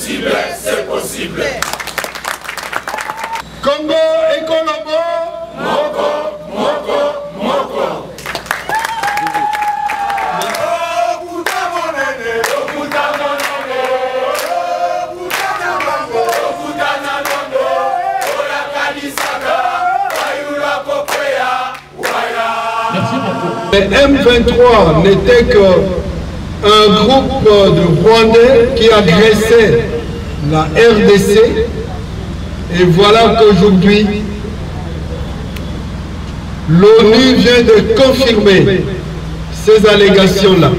possible, c'est possible. Congo et Colombo, Moko, Moko, Moko. Le M23 n'était qu'un groupe de Rwandais qui agressait la RDC. Et voilà qu'aujourd'hui, l'ONU vient de confirmer ces allégations-là.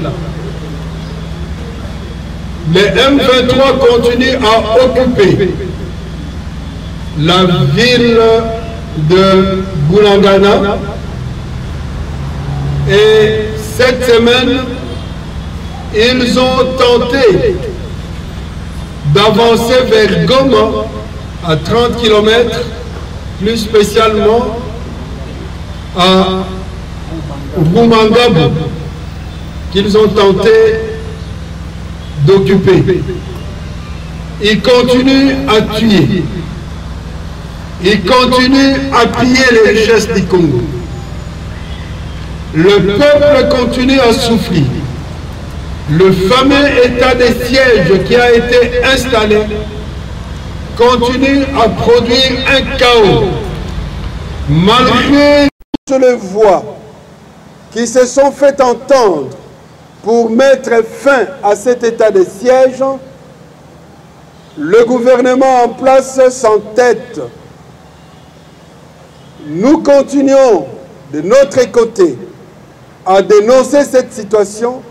Le M23 continue à occuper la ville de Bunagana. Et cette semaine, ils ont tenté d'avancer vers Goma à 30 km, plus spécialement à Rumangabo, qu'ils ont tenté d'occuper. Ils continuent à tuer. Ils continuent à piller les richesses du Congo. Le peuple continue à souffrir. Le fameux état de siège qui a été installé continue à produire un chaos. Malgré toutes les voix qui se sont fait entendre pour mettre fin à cet état de siège, le gouvernement en place s'entête. Nous continuons de notre côté à dénoncer cette situation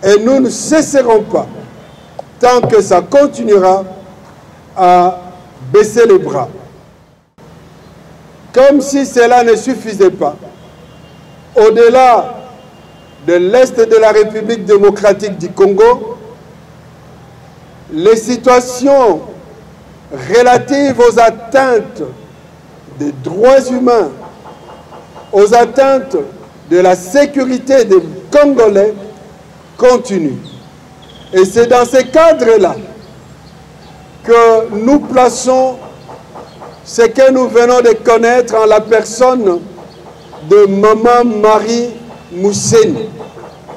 et nous ne cesserons pas tant que ça continuera à baisser les bras. Comme si cela ne suffisait pas, au-delà de l'Est de la République démocratique du Congo, les situations relatives aux atteintes des droits humains, aux atteintes de la sécurité des Congolais continuent. Et c'est dans ces cadres-là que nous plaçons ce que nous venons de connaître en la personne de Maman Marie Mousseni,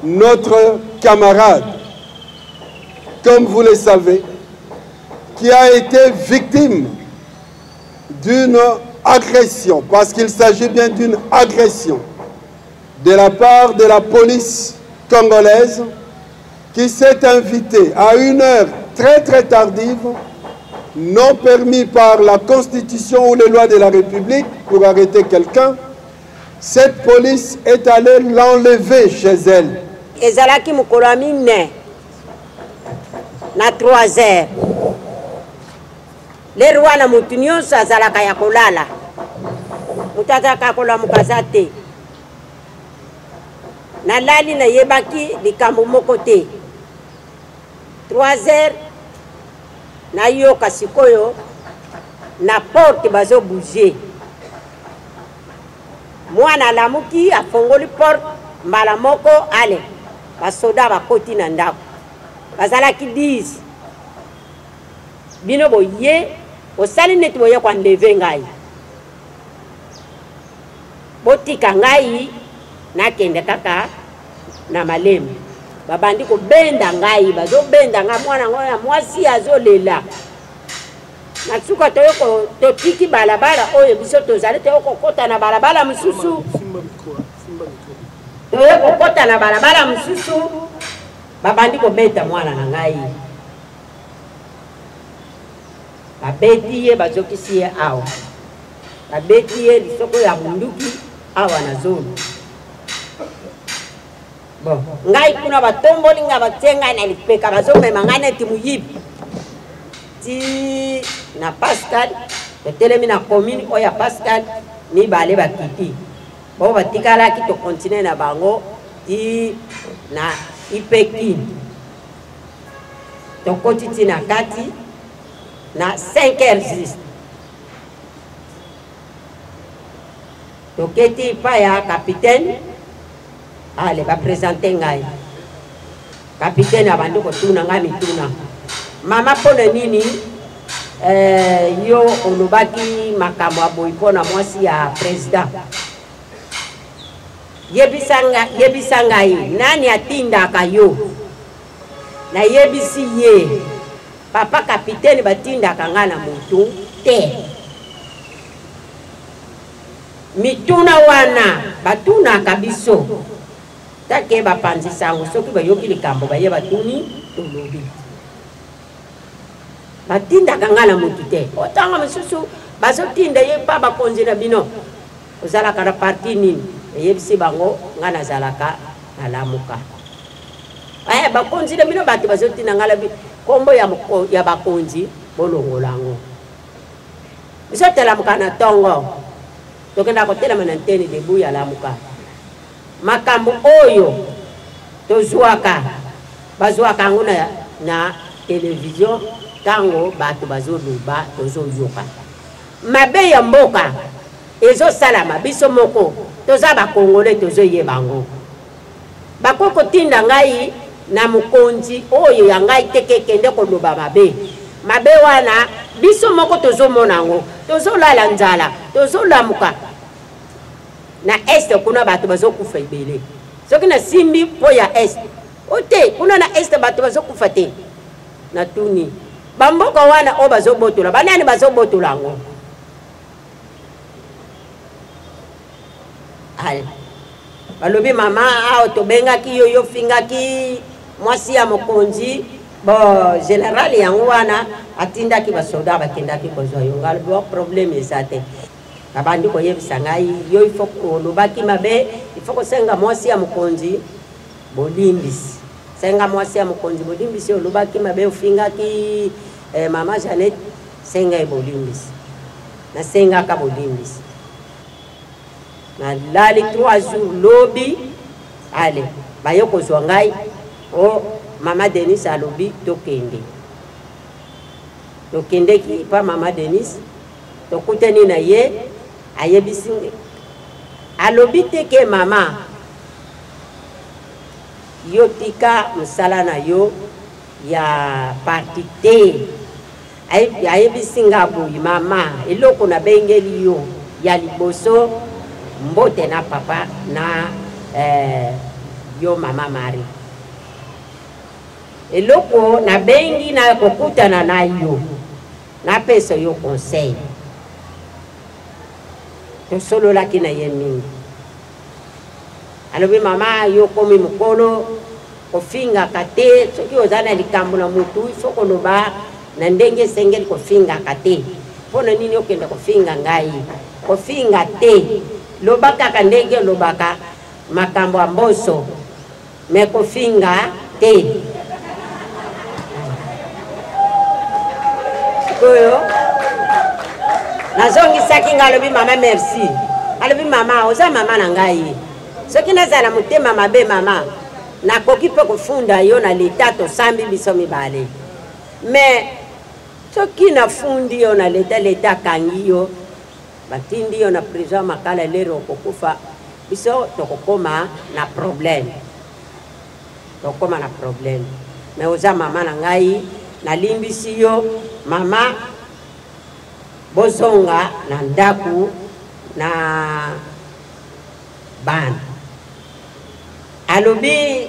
notre camarade, comme vous le savez, qui a été victime d'une agression, parce qu'il s'agit bien d'une agression, de la part de la police congolaise, qui s'est invitée à une heure très très tardive, non permis par la Constitution ou les lois de la République pour arrêter quelqu'un. Cette police est allée l'enlever chez elle. Ezalaki mukolami ne na 3 heures. Le roi na mutu nyonso azalaka ya kolala. Mutu azalaka kola mukaza te. Nalali na yebaki likambo moko te. 3 heures na yoka sikoyo na porte bazo bouger. Mwana lamuki afongoli porte mbala moko ale. Basoda bakoti na ndako. Bazalaki 10. Bino boye osali neti boye kwa ndeve ngai. Botika ngai nakende kaka na malemu. Babandi ko benda ngai bazo benda nga mwana ngoya mwasi azolela. Natsuka toyoko totiki balabala oyo biso tozali toyoko kota na balabala mususu. Toyoko kota na balabala mususu. Babandi ko beta mwana na ngai. Babeti ye bazokisi ye awa. Babeti ye lisoko ya munduki awa na zone. Bon, ngai kuna batomboli nga batenga na lipeka bazomema ngane ti muyibi. Ti na Pascal, telemi na commune oya Pascal ni bale bakiti. Bo batikala ki to continuer na bango ti na Ipeki. To kotiti na kati na 5 heures. To keti pa ya capitaine. Allez, va présenter ngai. Capitaine abandu ko tuna ngai mituna. mama pona nini yo olobaki makambo aboyi mpona mwasi ya president yebisa ngai nani atindaka yo na yebisi ye papa kapitene batindaka nga na mutu te mituna wana batunaka biso take bapanzisango soki bayoki likambo baye batuni tolobi batindaka nga na mutu te otanga mosusu bazotinda ye pa bakonzi na bino ozalaka na parti nini eyebisi bango nga nazalaka nalamuka bakonzi na bino bato bazotinda nga labi kombo ya bakonzi bolongolango biso telamuka na tongo tokenda kotelema na nteni debu ya lamuka makambo oyo tozwaka bazwaka yango na television tango bato bazoloba tozoyoka mabe ya mboka ezosalama biso moko toza bakongole tozoyeba yango bakoki kotinda ngai na mokonzi oyo ya ngai teke kende koloba mabe wana biso moko tozomona yango tozolala nzala tozolamuka na este kuna bato bazokufa ebele soki na simbi mpo ya este ote kuna na este bato bazokufa te na tuni bamboka wana o bazobotola banani bazobotola yango balobi mama ao tobengaki yo fingaki mwasi ya mokonzi bo general yango wana atindaki basoda bakendaki kozwa yo ngalo problème eza te abandi koyebisa ngai yo ifo kolobaki mabe ifo kosenga mwasi ya mokonzi bolimbisi senga mwasi ya mokonzi bolimbisi olobaki mabe ofingaki mama Janet senga bolimbisi na senga ka bolimbisi na lali 3 jours lobi ale bayoko zwa ngai o mama Denis alobi tokende ki pa mama Denis tokutani na ye ayebisi alobi te ke mama yo tika msala na yo ya parti te ayebisi nga boyi mama eloko na bengeli yo ya liboso mbote na papa na yo mama Mari eloko na bengi na kokutana na yo na pesa yo conseil tosololaki na ye mingi alobi mama yo komi mokolo kofingaka te soki oza na likambo na mutu ifo koloba na ndenge esengeli kofingaka te mpona nini okenda kofinga ngai kofinga te loba kaka ndenge olobaka makambo ya mboso me kofinga te koyo nazongisaki nga alobi mama merci alobi mama oza mama na ngai soki nazala motema mabe mama nakoki mpe kofunda yo na leta tosambi biso mibale me soki nafundi yo na leta akangi yo batindi yo na prison makala lero okokufa biso tokokoma na problème me oza mama na ngai nalimbisi yo mama bozonga na ndaku na bana alobi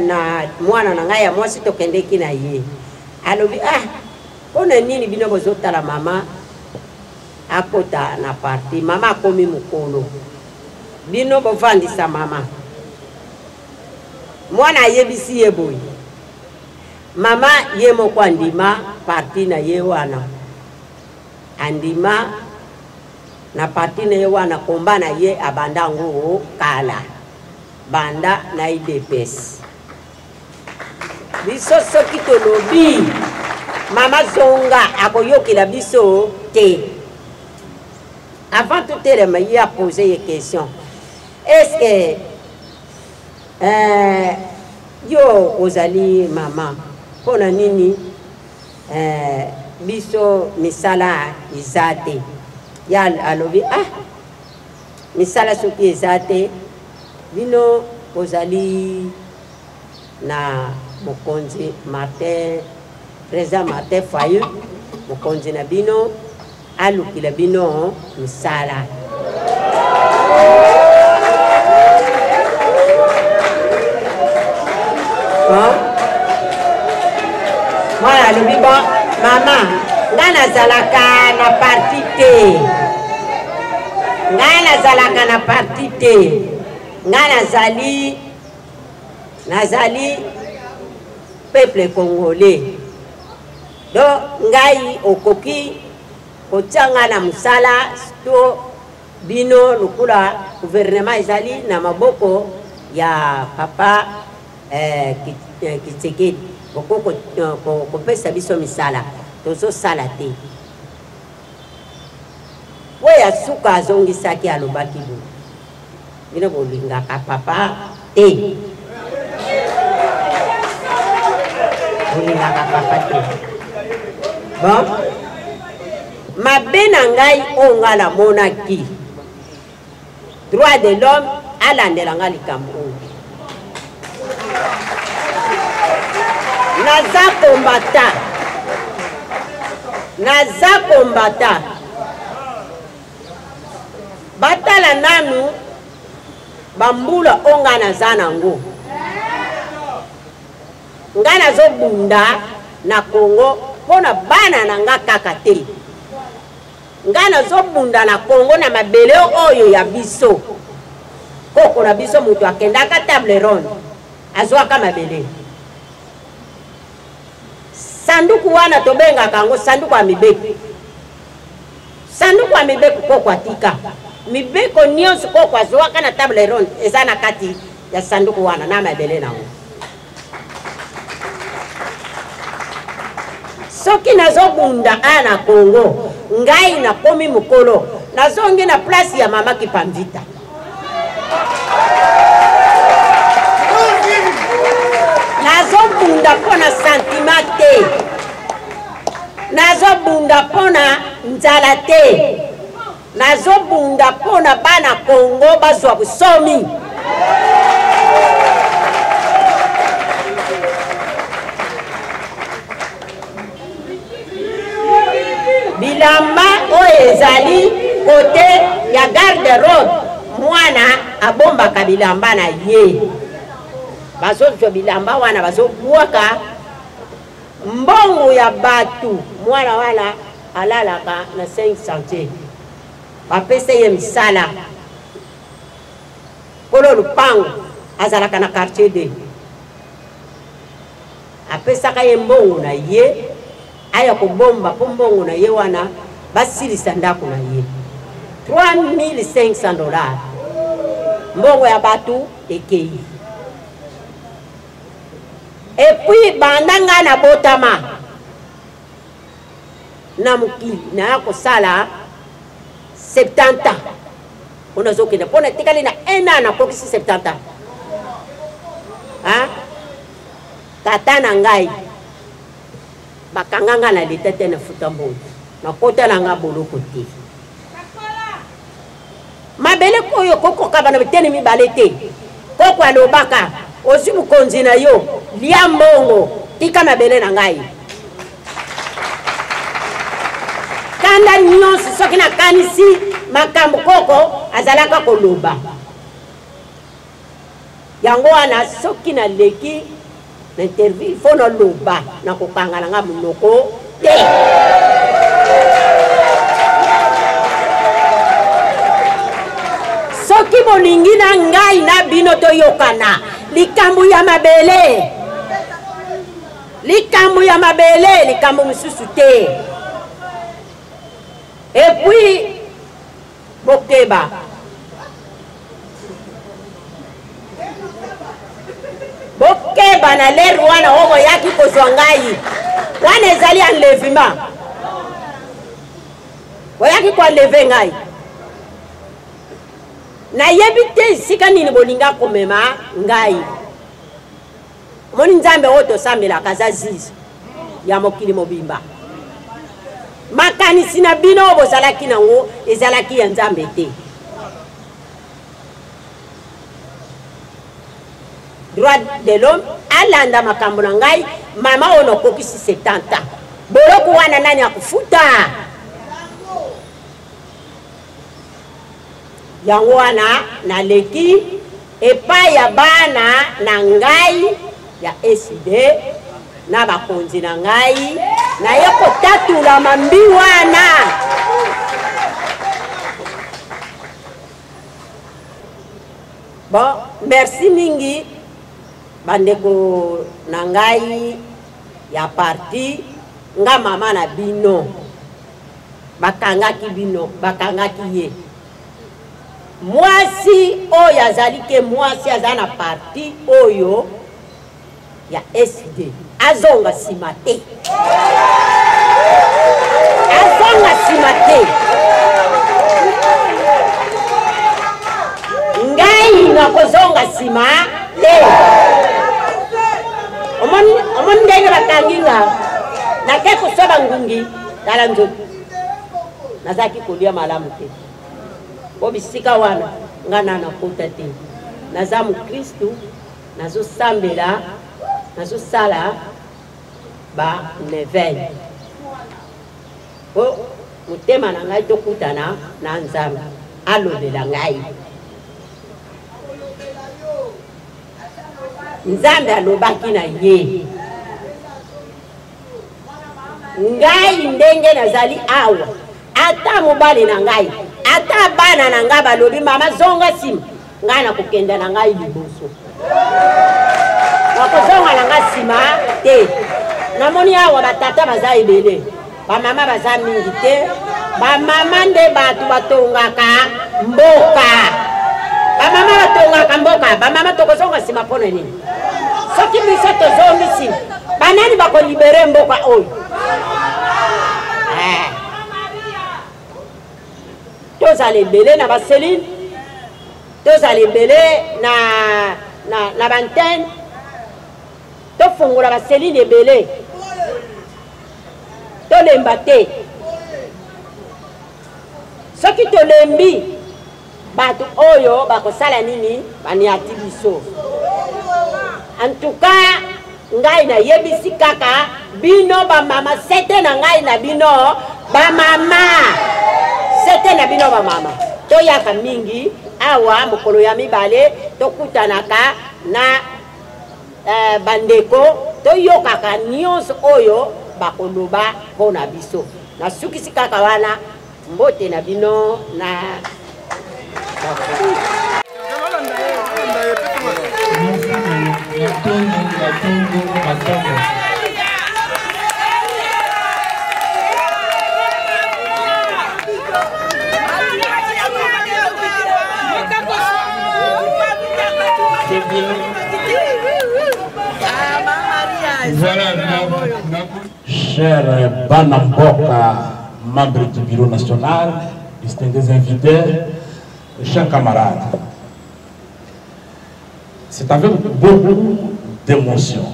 na mwana na ngai ya mwasi tokendeki na ye alobi mpona nini bino bozotala mama akota na parti mama akomi mokolo bino bovandisa mama mwana ayebisi ye boyi mama ye moko andima parti na ye wana andima na parti na ye wana komba na ye abanda ngo kala banda na IDPS biso soki tolobi mama zonga akoyokela biso te avant tout elle m'a posé une question est-ce que yo ozali mama pona nini biso misala izate ya alobi misala soki izate bino ozali na mokonzi Martin président Martin Fayulu mokonzi na bino alukila bino misala mwana alobi bo mama nga nazalaka na parti te nga nazalaka na parti te nga nazali peuple congolais do ngai okoki kotianga na musala to bino lukula gouvernement ezali na maboko ya papa Kitsekedi boko kopesa biso misala tozosala te oyo asuka azongisaki alobaki bo bino bolingaka papa te bolingaka papa te bon mabe na ngai oyo nga namonaki droit de l'homme alandelanga likambo oyo naza kombata batala nanu bambula onga naza nango nga nazobunda na Congo mpona bana na nga kaka te nga nazobunda na Congo na mabele oyo ya biso koko na biso mutu akendaka table ronde azwaka mabele sanduku wana tobengaka yango sanduku ya mibeko sanduku ya mibeko koko atika mibeko nyonso koko azwaka na table ronde eza na kati ya sanduku wana na mabele nango soki nazobunda na Congo ngai nakomi mokolo nazongi na place ya mama Kipamvita nazobunda mpona sentiment te nazobunda mpona nzala te nazobunda mpona bana Congo bazwa busomi bilamba oyo ezali kote ya garde robe mwana abombaka bilamba na ye bazozwa bilamba wana bazobwaka mbongo ya batu mwana wana alalaka na 500 bapesa ye misala kolo lupango azalaka na quartier D apesaka ye mbongo na ye aya kobomba po mbongo na ye wana basilisa ndako na ye $3500 mbongo ya batu ekei epuis bandanga na botama na mokili na kosala 70 ans ona zokenda pona tikali na 1 an nakokisi 70 ans tata na ngai bakanganga na leta te na futa mbongo nakota na nga boloko te mabele koyo koko kabana bitene mibale te koko alobaka ozi mukonzi na yo lia mbongo tika mabele na ngai kanda nyonso soki na kanisi makambo koko azalaka koloba yango wana soki na leki na interview fo na loba na kokangana nga munoko te soki bolingi na ngai na bino toyokana likambo ya mabele likambo mosusu te epuis bokeba na lere wana oyo boyaki kozwa ngai wana ezali enlèvement boyaki koenleve ngai nayebi te esika nini bolinga komema ngai omoni nzambe oyo tosambelaka aza zizi ya mokili mobimba makanisi na bino oyo bozalaki nango ezalaki ya nzambe te droit de l'homme alanda makambo na ngai mama ono kokisi 70 ans boloko wana nani akufuta yango wana naleki epai ya bana na ngai ya SD na bakonzi na ngai naye kotatula mambi wana bon merci mingi bandeko na ngai ya parti nga mama na bino bakangaki bino bakangaki ye mwasi oyo azali ke mwasi aza na parti oyo ya SD azonga nsima te azonga nsima te ngai nakozonga nsima te omoni ndenge bakangi nga nake kosoba ngungi tala nzoto nazalaki kolia malamu te po bisika wana nga na nakota te naza mokristu nazosambela nazosala ba nevel po motema na ngai tokutana na nzambe alobela ngai nzambe alobaki na ye ngai ndenge nazali awa ata mobali na ngai ata bana na ngai balobi mama zonga nsima ngai nakokenda na ngai liboso nakozonga na ngai nsima te namoni awa batata baza ebele bamama baza mingi te bamama nde bato batongaka mboka bamama batongaka mboka bamama tokozonga nsima mpona nini soki biso tozongi nsima banani bakolibere mboka oyo tozala ebele na baseline tozala ebele na bantene tofungola baseline ebele tolemba te soki tolembi bato oyo bakosala nini baniati biso antuka ngai nayebisi kaka bino bamama sete na ngai na bino bamama sete na bino bamama toyaka mingi awa mokolo ya mibale tokutanaka na bandeko toyokaka nyonso oyo bakoloba mpona biso nasukisi kaka wana mbote na bino na Voilà, chers Banamboka, membres du bureau national, distingués invités, chers camarades, c'est avec beaucoup d'émotion,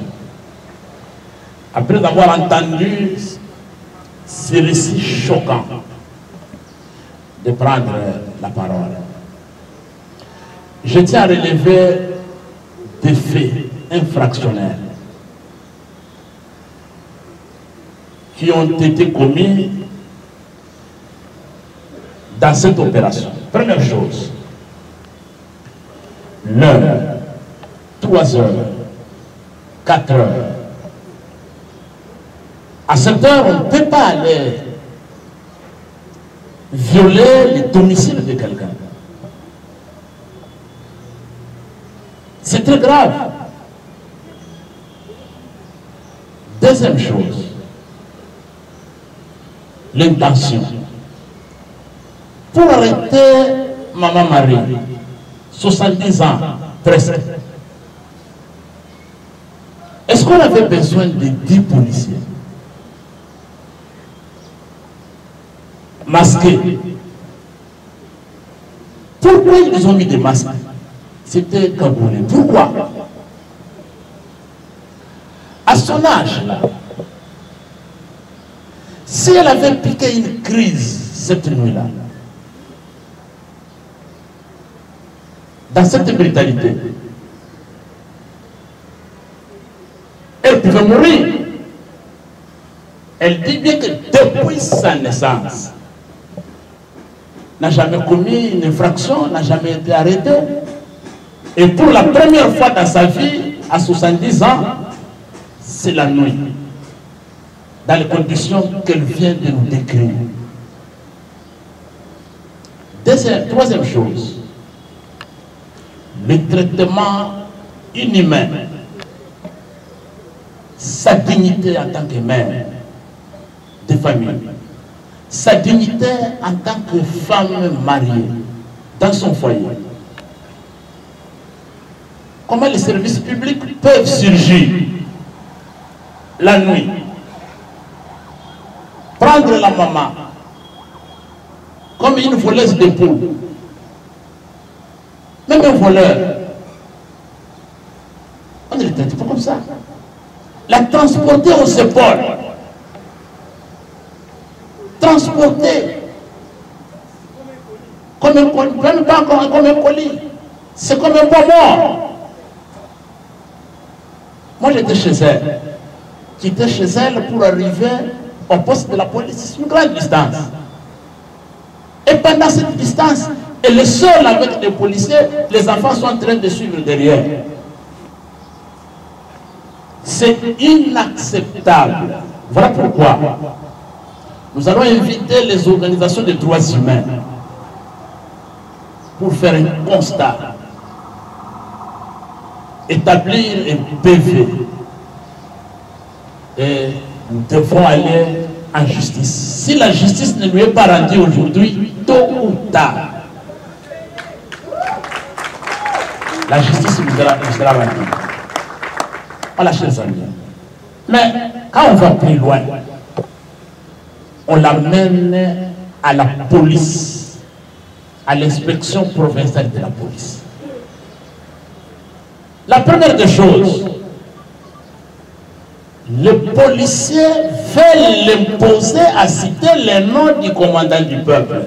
après avoir entendu ces récits choquants, de prendre la parole. Je tiens à relever des faits infractionnels qui ont été commis dans cette opération. Première chose, l'heure, 3 heures, 4 heures. À cette heure, on ne peut pas aller violer le domicile de quelqu'un. C'est très grave. Deuxième chose, l'intention. Pour arrêter Maman Marie, 70 ans, presque, est-ce qu'on avait besoin de 10 policiers masqués? Pourquoi ils ont mis des masques? C'était cagoulé. Pourquoi? À son âge, là, si elle avait piqué une crise cette nuit-là, dans cette brutalité, mourir. Elle dit bien que depuis sa naissance, n'a jamais commis une infraction, n'a jamais été arrêté. Et pour la première fois dans sa vie, à 70 ans, c'est la nuit. Dans les conditions qu'elle vient de nous décrire. Troisième chose, le traitement inhumain, sa dignité en tant que mère de famille, sa dignité en tant que femme mariée dans son foyer. Comment les services publics peuvent surgir la nuit, prendre la maman comme une voleuse de poules, même un voleur, on ne le traite pas comme ça, la transporter aux épaules, transporter comme un colis, même pas comme un colis, c'est comme un poids mort. Moi j'étais chez elle, j'étais chez elle pour arriver au poste de la police, c'est une grande distance. Et pendant cette distance, elle est seule avec les policiers, les enfants sont en train de suivre derrière. C'est inacceptable. Voilà pourquoi nous allons inviter les organisations des droits humains pour faire un constat, établir un PV. Et nous devons aller en justice. Si la justice ne lui est pas rendue aujourd'hui, tôt ou tard, la justice lui sera rendue. Voilà, chers amis. Mais quand on va plus loin, on l'amène à la police, à l'inspection provinciale de la police. La première des choses, le policier veut l'imposer à citer les noms du commandant du peuple,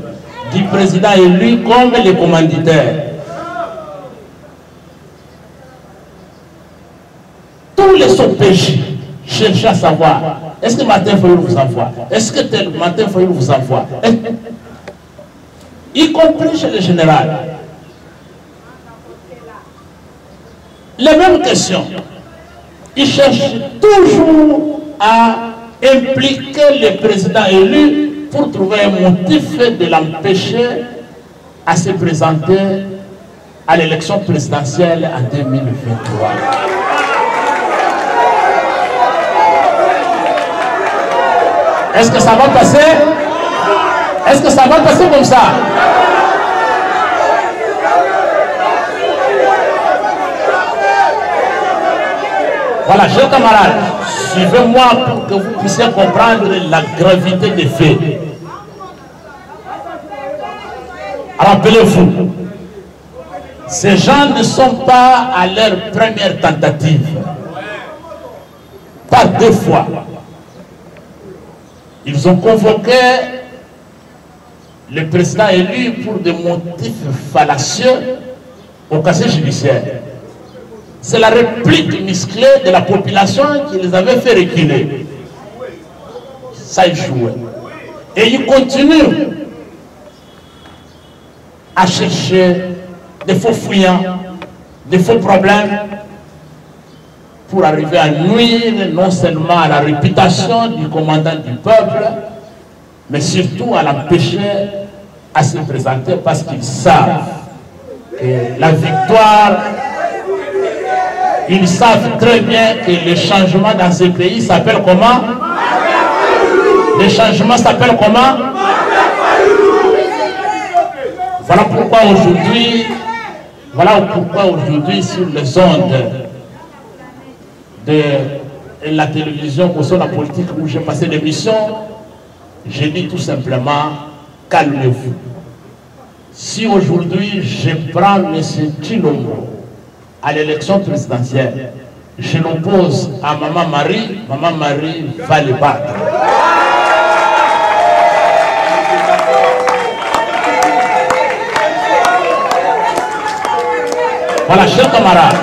du président élu comme les commanditaires. Tous les OPJ cherchent à savoir, est-ce que Martin Fayulu vous envoie? Est-ce que tel Martin Fayulu vous envoie? Y compris chez le général. Les mêmes questions. Ils cherchent toujours à impliquer le président élu pour trouver un motif de l'empêcher à se présenter à l'élection présidentielle en 2023. Est-ce que ça va passer? Est-ce que ça va passer comme ça? Voilà, chers camarades, suivez-moi pour que vous puissiez comprendre la gravité des faits. Rappelez-vous, ces gens ne sont pas à leur première tentative. Pas deux fois. Ils ont convoqué le président élu pour des motifs fallacieux au casier judiciaire. C'est la réplique musclée de la population qui les avait fait reculer. Ça échouait. Et ils continuent à chercher des faux fouillants, des faux problèmes pour arriver à nuire non seulement à la réputation du commandant du peuple, mais surtout à l'empêcher à se présenter parce qu'ils savent que la victoire, ils savent très bien que le changement dans ce pays s'appelle comment? Le changement s'appelle comment? Voilà pourquoi aujourd'hui, sur les ondes de la télévision, ou sur la politique où j'ai passé l'émission, je dis tout simplement, calmez-vous. Si aujourd'hui je prends M. Chilombo à l'élection présidentielle, je l'oppose à Maman Marie va le battre. Voilà, chers camarades.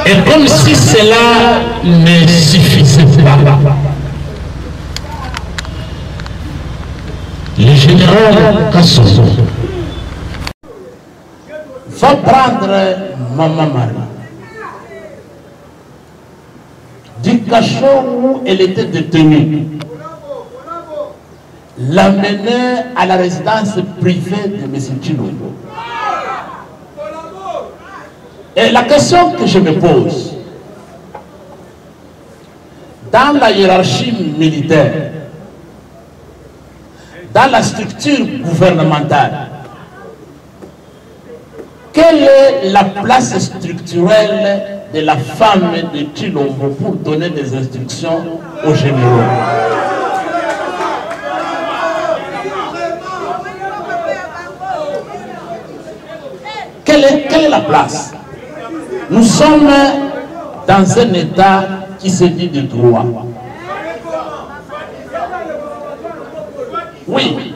Et comme si cela ne suffisait pas, le général Kassoso va prendre Maman Marie du cachot où elle était détenue, l'amener à la résidence privée de M. Tshilombo. Et la question que je me pose, dans la hiérarchie militaire, dans la structure gouvernementale, quelle est la place structurelle de la femme de Tshilombo pour donner des instructions aux généraux? Quelle est la place? Nous sommes dans un État qui se dit de droit. Oui,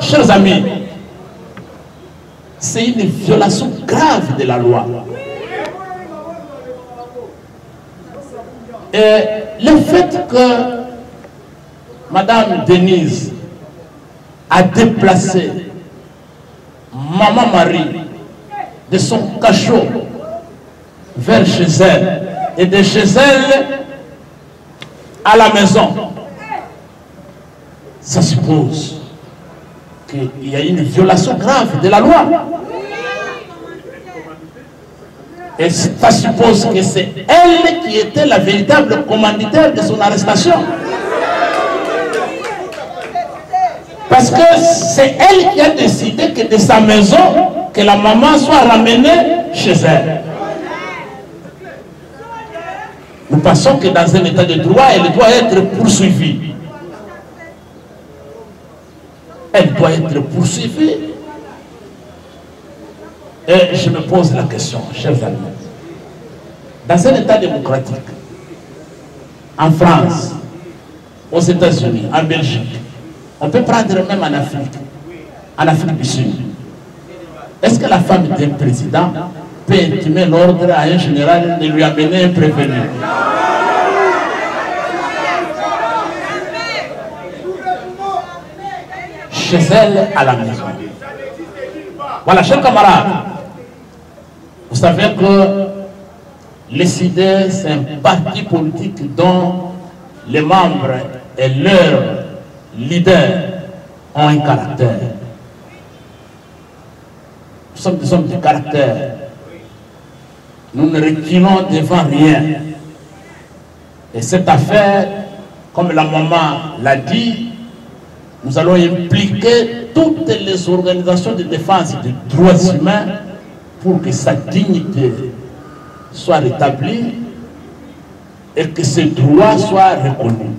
chers amis, c'est une violation grave de la loi. Et le fait que Madame Denise a déplacé Maman Marie de son cachot vers chez elle et de chez elle à la maison, ça suppose qu'il y a une violation grave de la loi. Et ça suppose que c'est elle qui était la véritable commanditaire de son arrestation. Parce que c'est elle qui a décidé que de sa maison, que la maman soit ramenée chez elle. Nous pensons que dans un état de droit, elle doit être poursuivie. Elle doit être poursuivie. Et je me pose la question, chers amis. Dans un état démocratique, en France, aux États-Unis, en Belgique, on peut prendre même en Afrique du Sud. Est-ce que la femme d'un président peut intimer l'ordre à un général de lui amener un prévenu? Chez elle, à la maison. Voilà, chers camarades, vous savez que le CIDE, c'est un parti politique dont les membres et leurs leaders ont un caractère. Nous sommes des hommes de caractère. Nous ne reculons devant rien. Et cette affaire, comme la maman l'a dit, nous allons impliquer toutes les organisations de défense des droits humains pour que sa dignité soit rétablie et que ses droits soient reconnus.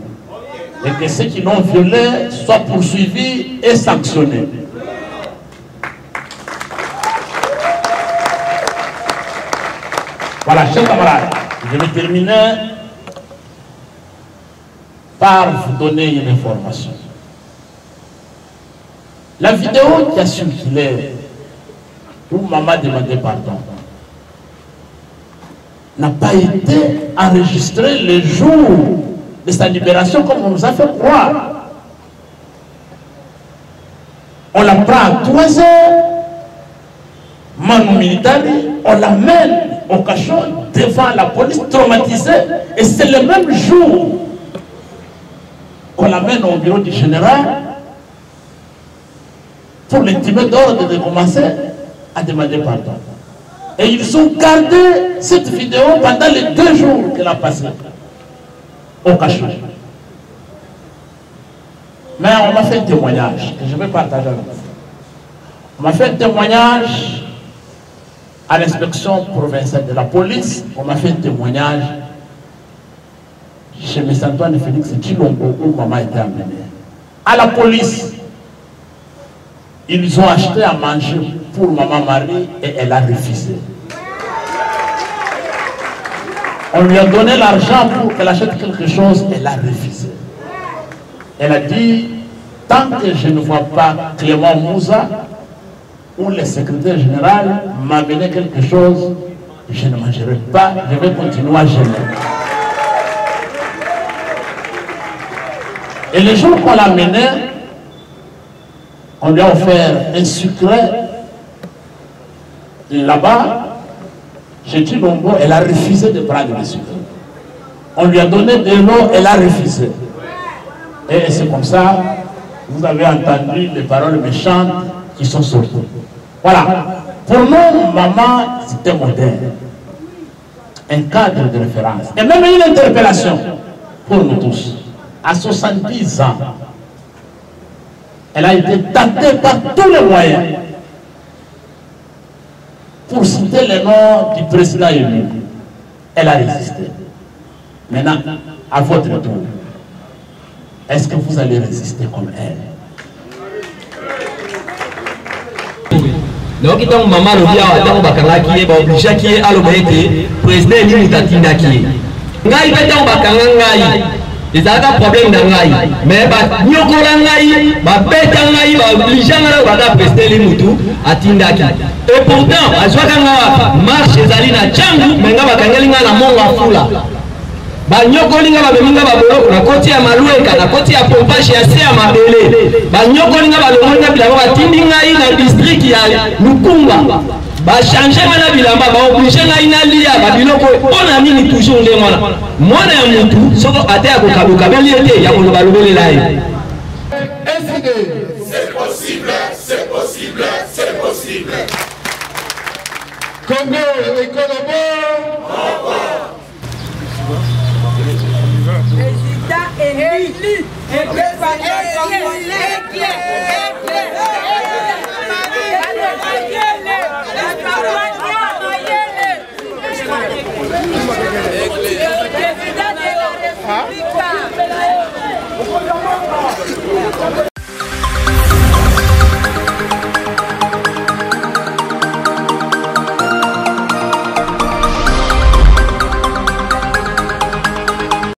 Et que ceux qui l'ont violé soient poursuivis et sanctionnés. Voilà, chers camarades, je vais terminer par vous donner une information. La vidéo qui a circulé où maman demandait pardon n'a pas été enregistrée le jour de sa libération comme on nous a fait croire. On la prend à 3 heures, Manu Militari, on l'amène au cachot devant la police traumatisée et c'est le même jour qu'on l'amène au bureau du général pour l'intimer d'ordre de commencer à demander pardon. Et ils ont gardé cette vidéo pendant les 2 jours qu'elle a passé au cachot. Mais on m'a fait un témoignage que je vais partager avec vous. On m'a fait un témoignage à l'inspection provinciale de la police. On m'a fait un témoignage chez M. Antoine Félix Tshilombo où maman était amenée. À la police, ils ont acheté à manger pour maman Marie et elle a refusé. On lui a donné l'argent pour qu'elle achète quelque chose, elle a refusé. Elle a dit, tant que je ne vois pas Clément Mouza où le secrétaire général m'a amené quelque chose, je ne mangerai pas, je vais continuer à jeûner. Et le jour qu'on l'a amené, on lui a offert un sucre. Là-bas, chez Chilombo, elle a refusé de prendre le sucre. On lui a donné de l'eau, elle a refusé. Et c'est comme ça, vous avez entendu les paroles méchantes qui sont sorties. Voilà. Pour nous, maman, c'était moderne. Un cadre de référence. Et même une interpellation pour nous tous. À 70 ans, elle a été tentée par tous les moyens pour citer le nom du président élu. Elle a résisté. Maintenant, à votre tour, est-ce que vous allez résister comme elle? Donc, quand maman le vient, quand bakangaki, ba obligé qui est à l'obéité, président ni mutatinaki. Ngai beta bakangai. Ils ont un problème d'angai, mais ba nyokolangai, ba betangai, ba obligé à président les mutu à tindaki. Et pourtant, à Joakanga marche ezali na changu, menga bakangelinga na monga fula. Ba nyokolinga ba beminga ba bolo na koti ya malueka na koti ya pompage ya se ya mabele. Ba nyokolinga ba longa bilamba ba tindinga na district ya Lukumba. Ba changer mana bilamba ba obligé na inalia ba biloko ona nini toujours le mwana. Mwana ya mutu soko ate ya kokabuka beliete ya koloba lobele lai. C'est possible, c'est possible, c'est possible. Congo et Colombo. Président élu. Et